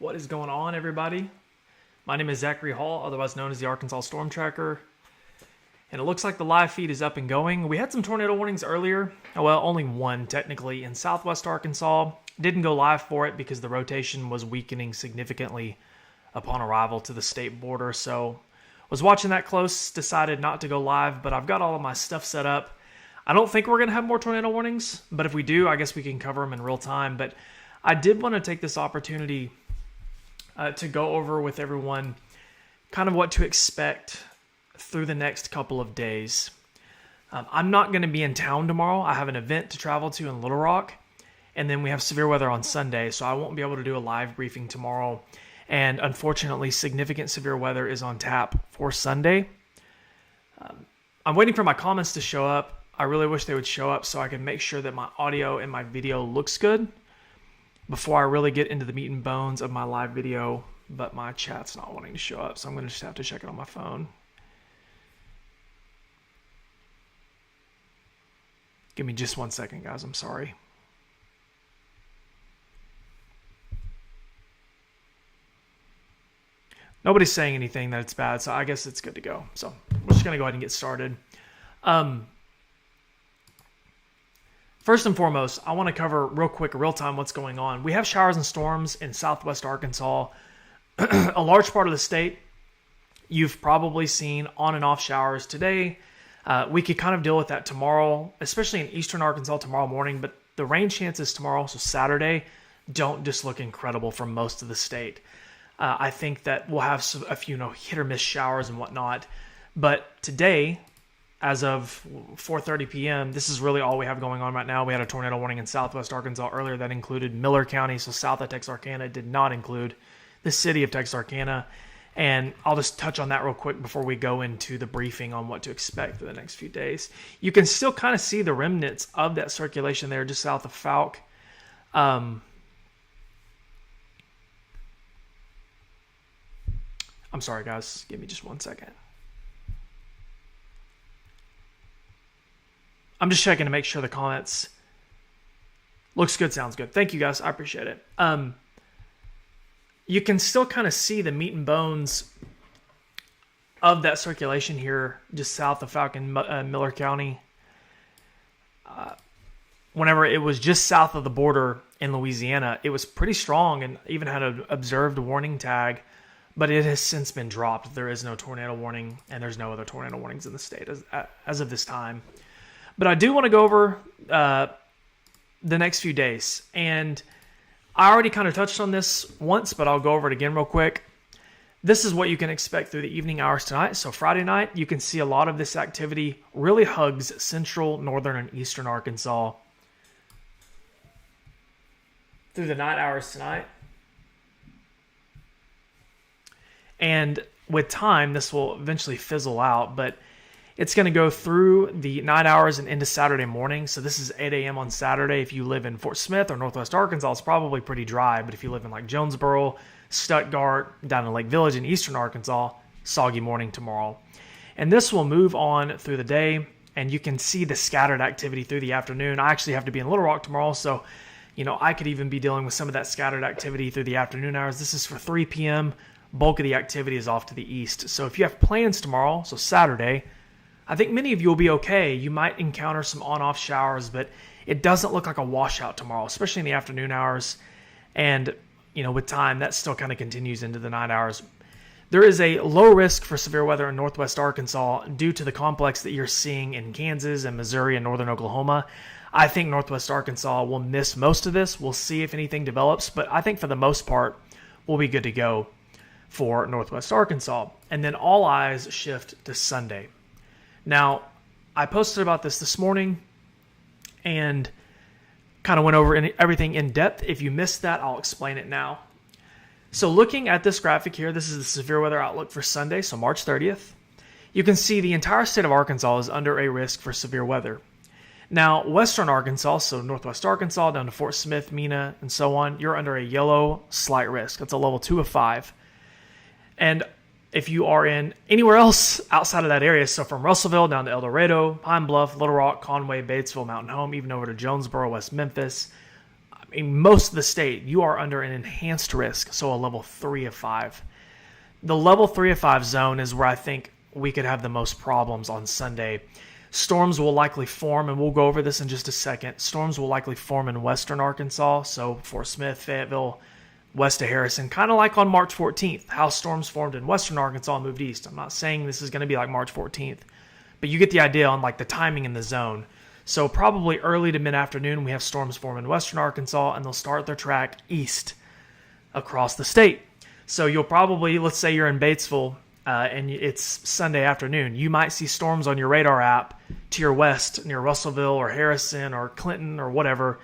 What is going on, everybody? My name is Zachary Hall, otherwise known as the Arkansas Storm Tracker, and it looks like the live feed is up and going. We had some tornado warnings earlier. Well, only one technically in southwest Arkansas. Didn't go live for it because the rotation was weakening significantly upon arrival to the state border, so was watching that close, decided not to go live, but I've got all of my stuff set up. I don't think we're going to have more tornado warnings, but if we do, I guess we can cover them in real time. But I did want to take this opportunity to go over with everyone kind of what to expect through the next couple of days. I'm not going to be in town tomorrow. I have an event to travel to in Little Rock, and then we have severe weather on Sunday, so I won't be able to do a live briefing tomorrow. And unfortunately, significant severe weather is on tap for Sunday. I'm waiting for my comments to show up. I really wish they would show up so I can make sure that my audio and my video looks good before I really get into the meat and bones of my live video, but my chat's not wanting to show up, so I'm going to just have to check it on my phone. Give me just 1 second, guys. I'm sorry. Nobody's saying anything that it's bad, so I guess it's good to go. So we're just going to go ahead and get started. First and foremost, I want to cover real quick, real time, what's going on. We have showers and storms in southwest Arkansas. A large part of the state, you've probably seen on and off showers today. We could kind of deal with that tomorrow, especially in eastern Arkansas tomorrow morning, but the rain chances tomorrow, so Saturday, don't just look incredible for most of the state. I think that we'll have a few hit or miss showers and whatnot, but today, as of 4:30 p.m., this is really all we have going on right now. We had a tornado warning in southwest Arkansas earlier that included Miller County, so south of Texarkana. It did not include the city of Texarkana. And I'll just touch on that real quick before we go into the briefing on what to expect for the next few days. You can still kind of see the remnants of that circulation there just south of Fouke. I'm sorry, guys. Give me just 1 second. I'm just checking to make sure the comments looks good, sounds good. Thank you, guys. I appreciate it. You can still kind of see the meat and bones of that circulation here just south of Falcon, Miller County. Whenever it was just south of the border in Louisiana, it was pretty strong and even had an observed warning tag, but it has since been dropped. There is no tornado warning, and there's no other tornado warnings in the state as of this time. But I do want to go over the next few days. And I already kind of touched on this once, but I'll go over it again real quick. This is what you can expect through the evening hours tonight. So Friday night, you can see a lot of this activity really hugs central, northern, and eastern Arkansas through the night hours tonight. And with time, this will eventually fizzle out, but it's going to go through the night hours and into Saturday morning. So this is 8 a.m. on Saturday. If you live in Fort Smith or Northwest Arkansas, it's probably pretty dry. But if you live in like Jonesboro, Stuttgart, down in Lake Village in eastern Arkansas, soggy morning tomorrow. And this will move on through the day, and you can see the scattered activity through the afternoon. I actually have to be in Little Rock tomorrow, so I could even be dealing with some of that scattered activity through the afternoon hours. This is for 3 p.m. Bulk of the activity is off to the east. So if you have plans tomorrow, so Saturday, I think many of you will be okay. You might encounter some on-off showers, but it doesn't look like a washout tomorrow, especially in the afternoon hours. And, with time, that still kind of continues into the night hours. There is a low risk for severe weather in northwest Arkansas due to the complex that you're seeing in Kansas and Missouri and northern Oklahoma. I think northwest Arkansas will miss most of this. We'll see if anything develops, but I think for the most part, we'll be good to go for northwest Arkansas. And then all eyes shift to Sunday. Now, I posted about this morning and kind of went over everything in depth. If you missed that, I'll explain it now. So looking at this graphic here, this is the severe weather outlook for Sunday, so March 30th. You can see the entire state of Arkansas is under a risk for severe weather. Now, western Arkansas, so northwest Arkansas down to Fort Smith, Mena, and so on, you're under a yellow slight risk. That's a level 2 of 5. And if you are in anywhere else outside of that area, so from Russellville down to El Dorado, Pine Bluff, Little Rock, Conway, Batesville, Mountain Home, even over to Jonesboro, West Memphis, in most of the state, you are under an enhanced risk, so a level 3 of 5. The level 3 of 5 zone is where I think we could have the most problems on Sunday. Storms will likely form, and we'll go over this in just a second. Storms will likely form in western Arkansas, so Fort Smith, Fayetteville, west of Harrison, kind of like on March 14th, how storms formed in western Arkansas and moved east. I'm not saying this is going to be like March 14th, but you get the idea on like the timing in the zone. So probably early to mid-afternoon, we have storms form in western Arkansas, and they'll start their track east across the state. So you'll probably, let's say you're in Batesville, and it's Sunday afternoon. You might see storms on your radar app to your west near Russellville or Harrison or Clinton or whatever.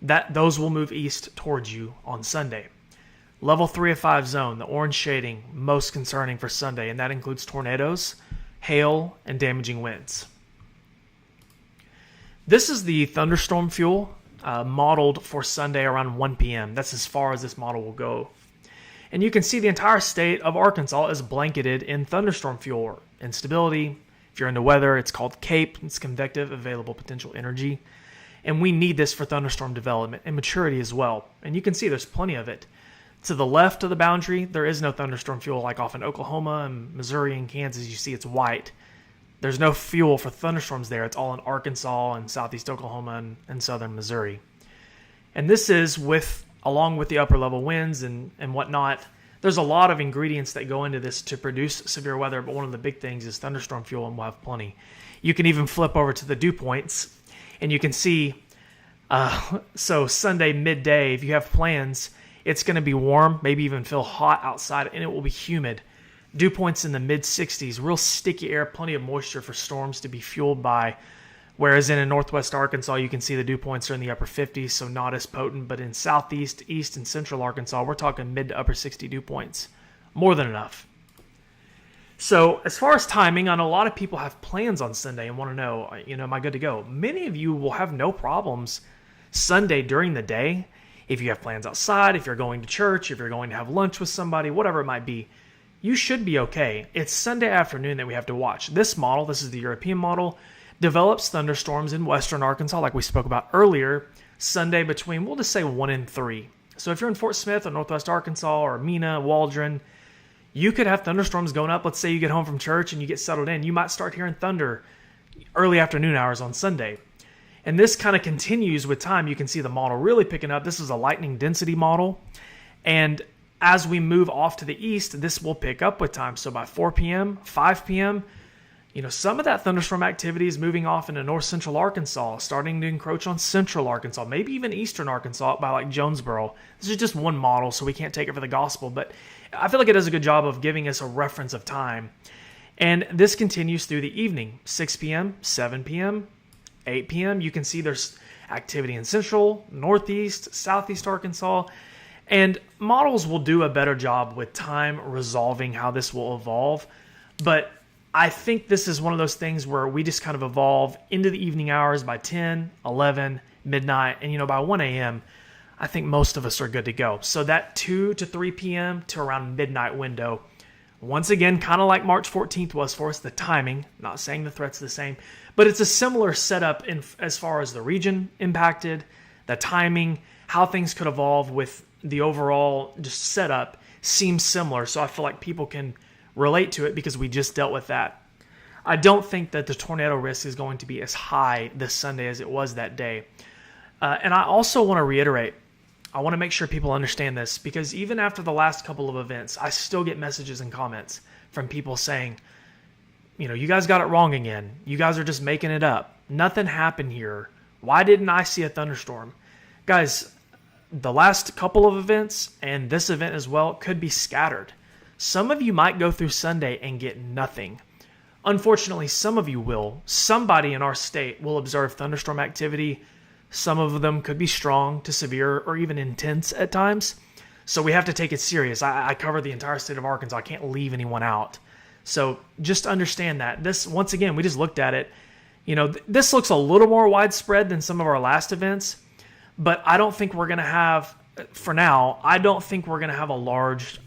Those will move east towards you on Sunday. Level 3 of 5 zone, the orange shading, most concerning for Sunday, and that includes tornadoes, hail, and damaging winds. This is the thunderstorm fuel modeled for Sunday around 1 p.m. That's as far as this model will go. And you can see the entire state of Arkansas is blanketed in thunderstorm fuel instability. If you're into weather, it's called CAPE. It's convective available potential energy. And we need this for thunderstorm development and maturity as well. And you can see there's plenty of it. To the left of the boundary, there is no thunderstorm fuel like off in Oklahoma and Missouri and Kansas. You see it's white. There's no fuel for thunderstorms there. It's all in Arkansas and southeast Oklahoma and southern Missouri. And this is along with the upper level winds and whatnot. There's a lot of ingredients that go into this to produce severe weather, but one of the big things is thunderstorm fuel, and we'll have plenty. You can even flip over to the dew points, and you can see, so Sunday midday, if you have plans, it's going to be warm, maybe even feel hot outside, and it will be humid. Dew points in the mid-60s, real sticky air, plenty of moisture for storms to be fueled by. Whereas in northwest Arkansas, you can see the dew points are in the upper 50s, so not as potent. But in southeast, east, and central Arkansas, we're talking mid to upper 60 dew points. More than enough. So as far as timing, I know a lot of people have plans on Sunday and want to know, am I good to go? Many of you will have no problems Sunday during the day. If you have plans outside, if you're going to church, if you're going to have lunch with somebody, whatever it might be, you should be okay. It's Sunday afternoon that we have to watch. This model, this is the European model, develops thunderstorms in western Arkansas, like we spoke about earlier, Sunday between, we'll just say 1 and 3. So if you're in Fort Smith or northwest Arkansas or Mena, Waldron, you could have thunderstorms going up. Let's say you get home from church and you get settled in. You might start hearing thunder early afternoon hours on Sunday. And this kind of continues with time. You can see the model really picking up. This is a lightning density model. And as we move off to the east, this will pick up with time. So by 4 p.m., 5 p.m., some of that thunderstorm activity is moving off into north central Arkansas, starting to encroach on central Arkansas, maybe even eastern Arkansas by like Jonesboro. This is just one model, so we can't take it for the gospel, but I feel like it does a good job of giving us a reference of time. And this continues through the evening, 6 p.m., 7 p.m., 8 p.m. You can see there's activity in central, northeast, southeast Arkansas, and models will do a better job with time resolving how this will evolve, but I think this is one of those things where we just kind of evolve into the evening hours by 10, 11, midnight, and by 1 a.m., I think most of us are good to go. So that 2 to 3 p.m. to around midnight window, once again, kind of like March 14th was for us, the timing, not saying the threat's the same, but it's a similar setup as far as the region impacted, the timing, how things could evolve with the overall just setup seems similar. So I feel like people can relate to it because we just dealt with that. I don't think that the tornado risk is going to be as high this Sunday as it was that day. And I also want to reiterate, I want to make sure people understand this, because even after the last couple of events, I still get messages and comments from people saying, you guys got it wrong again. You guys are just making it up. Nothing happened here. Why didn't I see a thunderstorm? Guys, the last couple of events and this event as well could be scattered. Some of you might go through Sunday and get nothing. Unfortunately, some of you will. Somebody in our state will observe thunderstorm activity. Some of them could be strong to severe or even intense at times. So we have to take it serious. I cover the entire state of Arkansas. I can't leave anyone out. So just understand that. This, once again, we just looked at it. This looks a little more widespread than some of our last events, but I don't think we're going to have, for now, I don't think we're going to have a large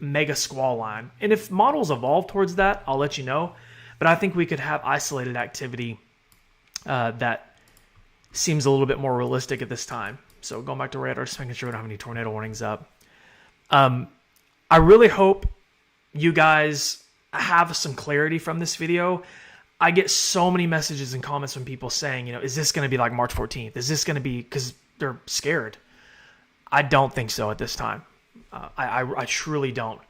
mega squall line. And if models evolve towards that, I'll let you know. But I think we could have isolated activity that seems a little bit more realistic at this time. So going back to radar, just making sure we don't have any tornado warnings up. I really hope you guys have some clarity from this video. I get so many messages and comments from people saying, is this going to be like March 14th? Is this going to be, because they're scared? I don't think so at this time. I truly don't.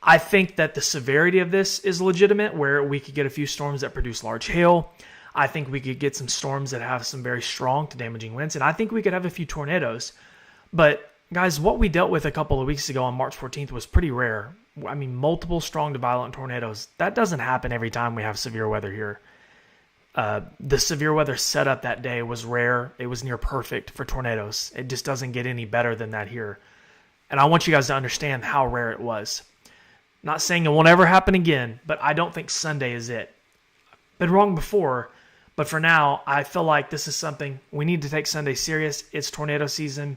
I think that the severity of this is legitimate, where we could get a few storms that produce large hail. I think we could get some storms that have some very strong to damaging winds, and I think we could have a few tornadoes. But guys, what we dealt with a couple of weeks ago on March 14th was pretty rare. I mean, multiple strong to violent tornadoes. That doesn't happen every time we have severe weather here. The severe weather setup that day was rare. It was near perfect for tornadoes. It just doesn't get any better than that here. And I want you guys to understand how rare it was. Not saying it won't ever happen again, but I don't think Sunday is it. Been wrong before, but for now, I feel like this is something we need to take Sunday serious. It's tornado season.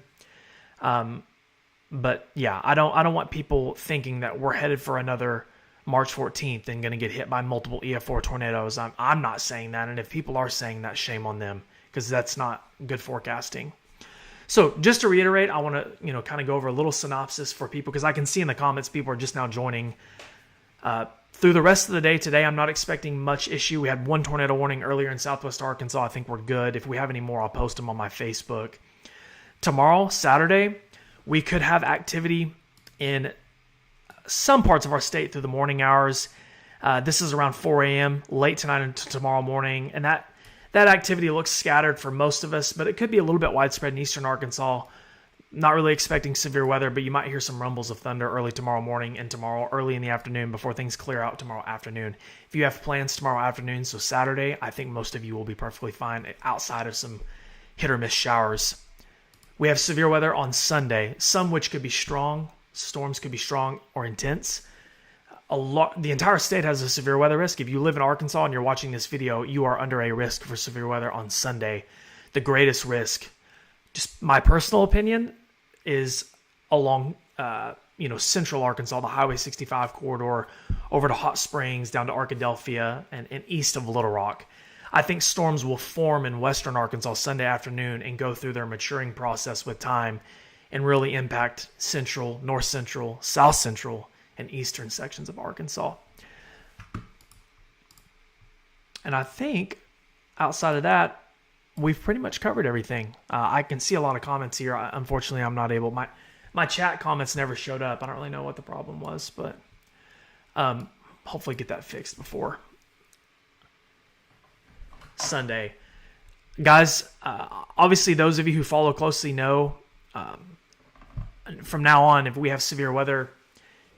But yeah, I don't want people thinking that we're headed for another March 14th and going to get hit by multiple EF4 tornadoes. I'm not saying that. And if people are saying that, shame on them, because that's not good forecasting. So just to reiterate, I want to, kind of go over a little synopsis for people, because I can see in the comments people are just now joining. Through the rest of the day today, I'm not expecting much issue. We had one tornado warning earlier in Southwest Arkansas. I think we're good. If we have any more, I'll post them on my Facebook. Tomorrow, Saturday, we could have activity in some parts of our state through the morning hours. This is around 4 a.m., late tonight into tomorrow morning. And that activity looks scattered for most of us, but it could be a little bit widespread in eastern Arkansas. Not really expecting severe weather, but you might hear some rumbles of thunder early tomorrow morning and tomorrow early in the afternoon before things clear out tomorrow afternoon. If you have plans tomorrow afternoon, so Saturday, I think most of you will be perfectly fine outside of some hit or miss showers. We have severe weather on Sunday, some which could be strong. Storms could be strong or intense. The entire state has a severe weather risk. If you live in Arkansas and you're watching this video, you are under a risk for severe weather on Sunday. The greatest risk, just my personal opinion, is along central Arkansas, the Highway 65 corridor, over to Hot Springs, down to Arkadelphia, and east of Little Rock. I think storms will form in western Arkansas Sunday afternoon and go through their maturing process with time and really impact central, north central, south central, and eastern sections of Arkansas. And I think outside of that, we've pretty much covered everything. I can see a lot of comments here. Unfortunately, I'm not able. My chat comments never showed up. I don't really know what the problem was, but hopefully get that fixed before Sunday. Guys, obviously those of you who follow closely know from now on, if we have severe weather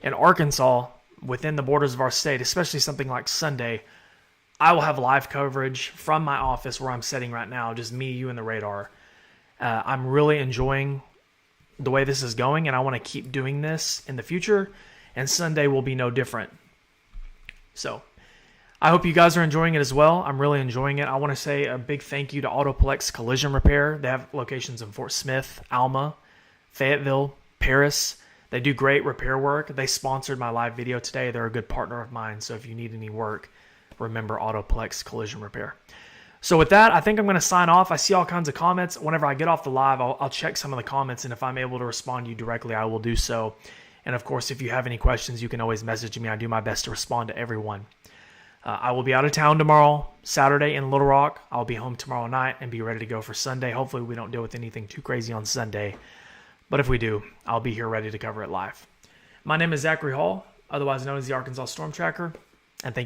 in Arkansas within the borders of our state, especially something like Sunday, I will have live coverage from my office where I'm sitting right now, just me, you, and the radar. I'm really enjoying the way this is going, and I want to keep doing this in the future, and Sunday will be no different. So I hope you guys are enjoying it as well. I'm really enjoying it. I want to say a big thank you to Autoplex Collision Repair. They have locations in Fort Smith, Alma, Fayetteville, Paris. They do great repair work. They sponsored my live video today. They're a good partner of mine, so if you need any work, remember Autoplex Collision Repair. So with that, I think I'm going to sign off. I see all kinds of comments. Whenever I get off the live, I'll check some of the comments, and if I'm able to respond to you directly, I will do so. And of course, if you have any questions, you can always message me. I do my best to respond to everyone. I will be out of town tomorrow, Saturday in Little Rock. I'll be home tomorrow night and be ready to go for Sunday. Hopefully we don't deal with anything too crazy on Sunday. But if we do, I'll be here ready to cover it live. My name is Zachary Hall, otherwise known as the Arkansas Storm Tracker, and thank you.